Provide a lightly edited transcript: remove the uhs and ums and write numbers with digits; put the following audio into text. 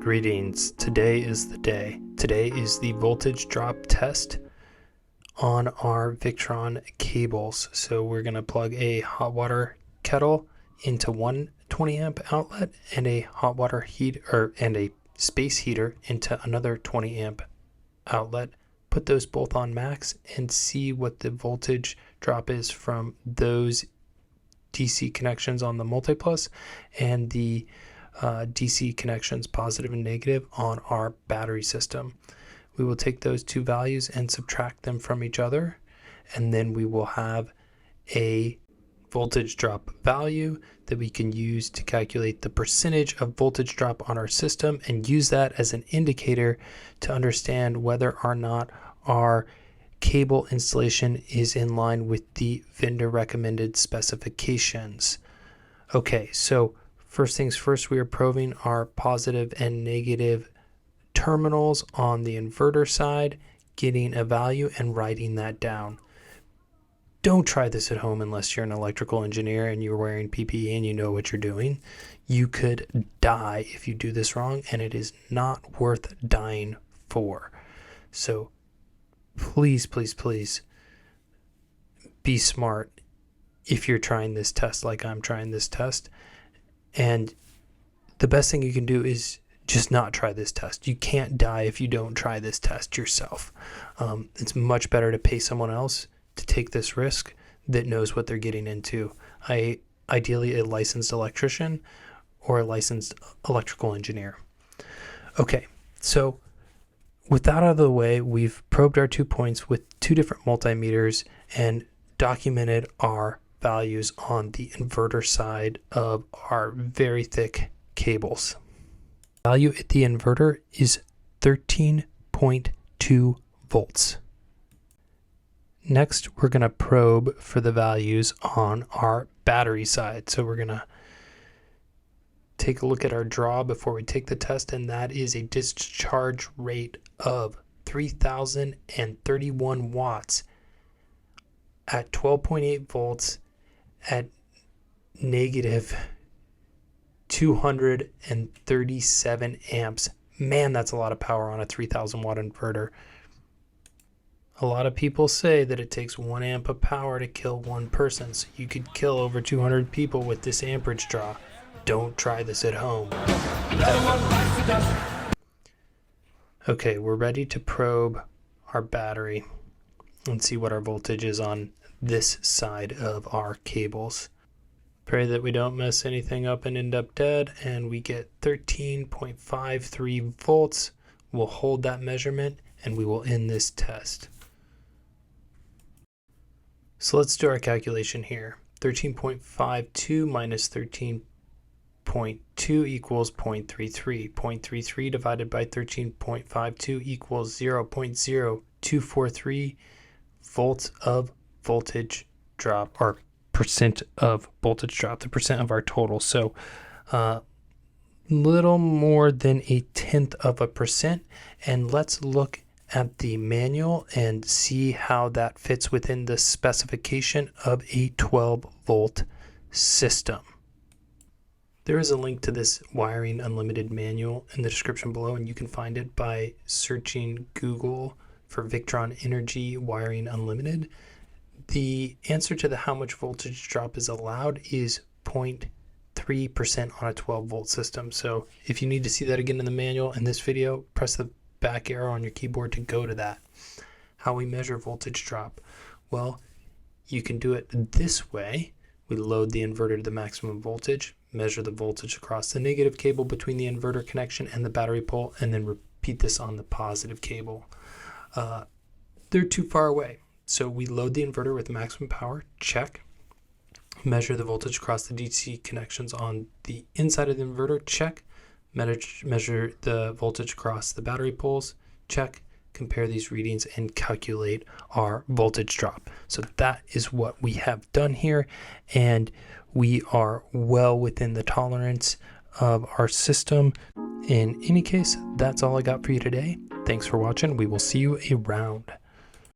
Greetings, today is the day. Today is the voltage drop test on our Victron cables. So we're going to plug a hot water kettle into one 20 amp outlet and a hot water heater and a space heater into another 20 amp outlet. Put those both on max and see what the voltage drop is from those DC connections on the multiplus and the DC connections, positive and negative, on our battery system. We will take those two values and subtract them from each other, and then we will have a voltage drop value that we can use to calculate the percentage of voltage drop on our system and use that as an indicator to understand whether or not our cable installation is in line with the vendor recommended specifications. Okay, so first things first, we are probing our positive and negative terminals on the inverter side, getting a value and writing that down. Don't try this at home unless you're an electrical engineer and you're wearing PPE and you know what you're doing. You could die if you do this wrong, and it is not worth dying for. So please, please, please be smart if you're trying this test like I'm trying this test. And the best thing you can do is just not try this test. You can't die if you don't try this test yourself. It's much better to pay someone else to take this risk that knows what they're getting into. Ideally a licensed electrician or a licensed electrical engineer. Okay, so with that out of the way, we've probed our 2 points with two different multimeters and documented our values on the inverter side of our very thick cables. Value at the inverter is 13.2 volts. Next, we're going to probe for the values on our battery side. So we're going to take a look at our draw before we take the test, and that is a discharge rate of 3,031 watts at 12.8 volts at negative 237 amps. Man, that's a lot of power on a 3,000 watt inverter. A lot of people say that it takes 1 amp of power to kill one person, so you could kill over 200 people with this amperage draw. Don't try this at home. Okay, we're ready to probe our battery and see what our voltage is on this side of our cables. Pray that we don't mess anything up and end up dead, and we get 13.53 volts. We'll hold that measurement and we will end this test. So let's do our calculation here. 13.52 minus 13.2 equals 0.33. 0.33 divided by 13.52 equals 0.0243 volts of voltage drop, or percent of voltage drop, the percent of our total. So little more than 0.1%. And let's look at the manual and see how that fits within the specification of a 12 volt system. There is a link to this Wiring Unlimited manual in the description below, and you can find it by searching Google for Victron Energy Wiring Unlimited. The answer to the how much voltage drop is allowed is 0.3% on a 12 volt system. So if you need to see that again in the manual in this video, press the back arrow on your keyboard to go to that. How we measure voltage drop? Well, you can do it this way. We load the inverter to the maximum voltage, measure the voltage across the negative cable between the inverter connection and the battery pole, and then repeat this on the positive cable. They're too far away. So we load the inverter with maximum power, check. Measure the voltage across the DC connections on the inside of the inverter, check. Measure the voltage across the battery poles, check. Compare these readings and calculate our voltage drop. So that is what we have done here, and we are well within the tolerance of our system. In any case, that's all I got for you today. Thanks for watching. We will see you around.